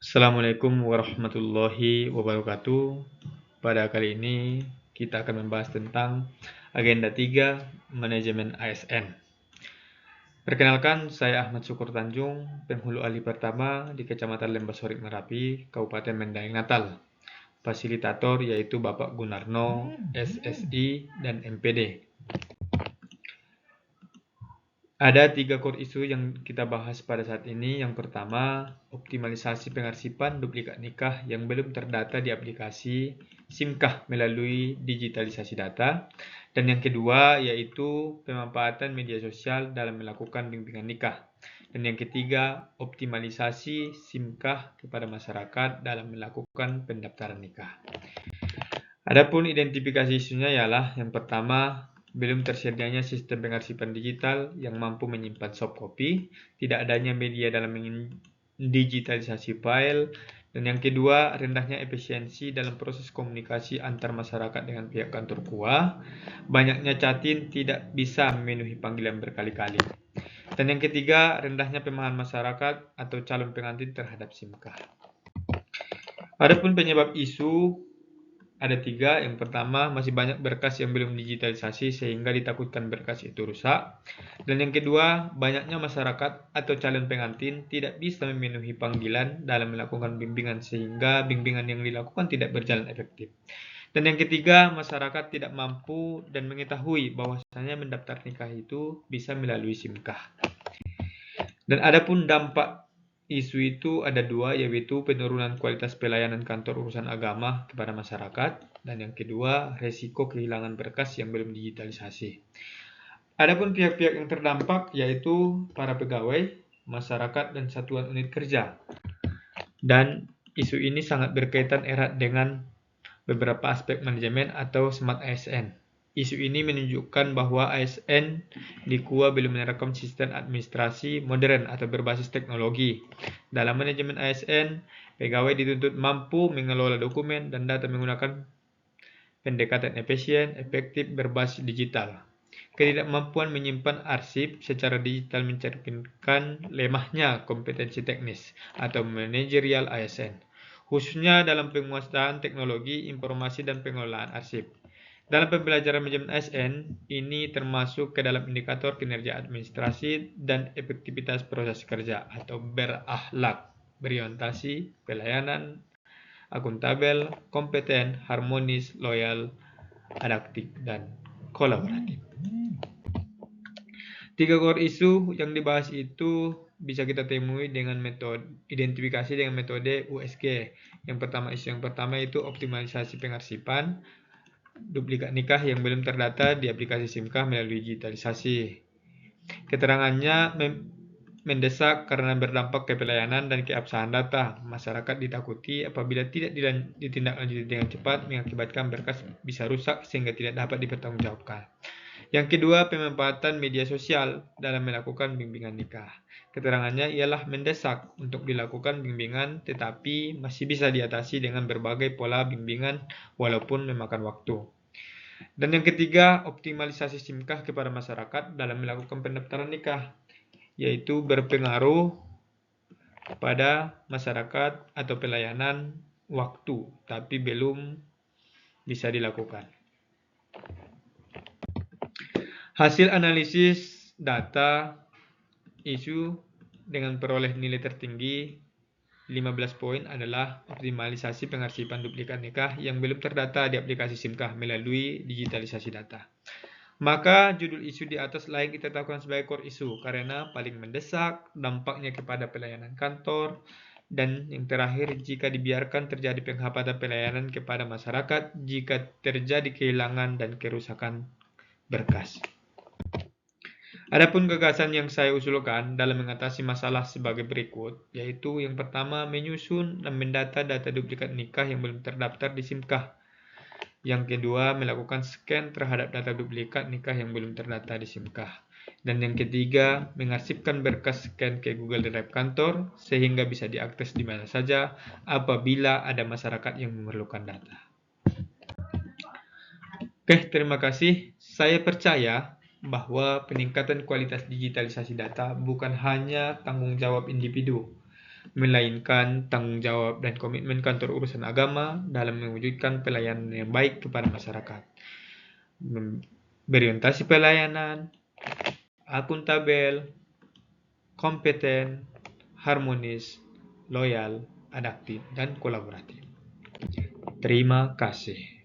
Assalamualaikum warahmatullahi wabarakatuh. Pada kali ini kita akan membahas tentang agenda 3 manajemen ASN. Perkenalkan, saya Ahmad Syukur Tanjung, penghulu ahli pertama di Kecamatan Lembah Merapi, Kabupaten Medan Natal. Fasilitator yaitu Bapak Gunarno, SSI, dan MPD. Ada 3 core isu yang kita bahas pada saat ini. Yang pertama, optimalisasi pengarsipan duplikat nikah yang belum terdata di aplikasi SIMKAH melalui digitalisasi data. Dan yang kedua, yaitu pemanfaatan media sosial dalam melakukan bimbingan nikah. Dan yang ketiga, optimalisasi SIMKAH kepada masyarakat dalam melakukan pendaftaran nikah. Adapun identifikasi isunya ialah yang pertama, belum tersedianya sistem pengarsipan digital yang mampu menyimpan soft copy, tidak adanya media dalam digitalisasi file, dan yang kedua, rendahnya efisiensi dalam proses komunikasi antar masyarakat dengan pihak kantor KUA, banyaknya chatting tidak bisa memenuhi panggilan berkali-kali. Dan yang ketiga, rendahnya pemahaman masyarakat atau calon pengantin terhadap SIMKAH. Adapun penyebab isu ada 3. Yang pertama, masih banyak berkas yang belum digitalisasi sehingga ditakutkan berkas itu rusak. Dan yang kedua, banyaknya masyarakat atau calon pengantin tidak bisa memenuhi panggilan dalam melakukan bimbingan sehingga bimbingan yang dilakukan tidak berjalan efektif. Dan yang ketiga, masyarakat tidak mampu dan mengetahui bahwasanya mendaftar nikah itu bisa melalui SIMKAH. Dan adapun dampak isu itu ada 2, yaitu penurunan kualitas pelayanan kantor urusan agama kepada masyarakat, dan yang kedua, resiko kehilangan berkas yang belum digitalisasi. Adapun pihak-pihak yang terdampak yaitu para pegawai, masyarakat, dan satuan unit kerja. Dan isu ini sangat berkaitan erat dengan beberapa aspek manajemen atau smart ASN. Isu ini menunjukkan bahwa ASN di KUA belum menerapkan sistem administrasi modern atau berbasis teknologi. Dalam manajemen ASN, pegawai dituntut mampu mengelola dokumen dan data menggunakan pendekatan efisien, efektif, berbasis digital. Ketidakmampuan menyimpan arsip secara digital mencerminkan lemahnya kompetensi teknis atau manajerial ASN, khususnya dalam penguasaan teknologi, informasi, dan pengelolaan arsip. Dalam pembelajaran manajemen ASN, ini termasuk ke dalam indikator kinerja administrasi dan efektivitas proses kerja atau berakhlak, berorientasi, pelayanan, akuntabel, kompeten, harmonis, loyal, adaptif, dan kolaboratif. 3 core isu yang dibahas itu bisa kita temui dengan metode identifikasi dengan metode USG. Isu yang pertama itu optimalisasi pengarsipan duplikat nikah yang belum terdata di aplikasi SIMKAH melalui digitalisasi. Keterangannya mendesak karena berdampak ke pelayanan dan keabsahan data. Masyarakat ditakuti apabila tidak ditindaklanjuti dengan cepat mengakibatkan berkas bisa rusak sehingga tidak dapat dipertanggungjawabkan. Yang kedua, pemanfaatan media sosial dalam melakukan bimbingan nikah. Keterangannya ialah mendesak untuk dilakukan bimbingan tetapi masih bisa diatasi dengan berbagai pola bimbingan walaupun memakan waktu. Dan yang ketiga, optimalisasi SIMKAH kepada masyarakat dalam melakukan pendaftaran nikah, yaitu berpengaruh pada masyarakat atau pelayanan waktu, tapi belum bisa dilakukan. Hasil analisis data isu dengan peroleh nilai tertinggi 15 poin adalah optimalisasi pengarsipan duplikat nikah yang belum terdata di aplikasi SIMKAH melalui digitalisasi data. Maka judul isu di atas lain kita tetapkan sebagai core isu karena paling mendesak, dampaknya kepada pelayanan kantor, dan yang terakhir jika dibiarkan terjadi penghapatan pelayanan kepada masyarakat jika terjadi kehilangan dan kerusakan berkas. Adapun gagasan yang saya usulkan dalam mengatasi masalah sebagai berikut, yaitu yang pertama menyusun dan mendata data duplikat nikah yang belum terdaftar di SIMKAH. Yang kedua, melakukan scan terhadap data duplikat nikah yang belum terdata di SIMKAH. Dan yang ketiga, mengarsipkan berkas scan ke Google Drive kantor sehingga bisa diakses di mana saja apabila ada masyarakat yang memerlukan data. Oke, terima kasih. Saya percaya bahwa peningkatan kualitas digitalisasi data bukan hanya tanggung jawab individu, melainkan tanggung jawab dan komitmen kantor urusan agama dalam mewujudkan pelayanan yang baik kepada masyarakat. Berorientasi pelayanan, akuntabel, kompeten, harmonis, loyal, adaptif, dan kolaboratif. Terima kasih.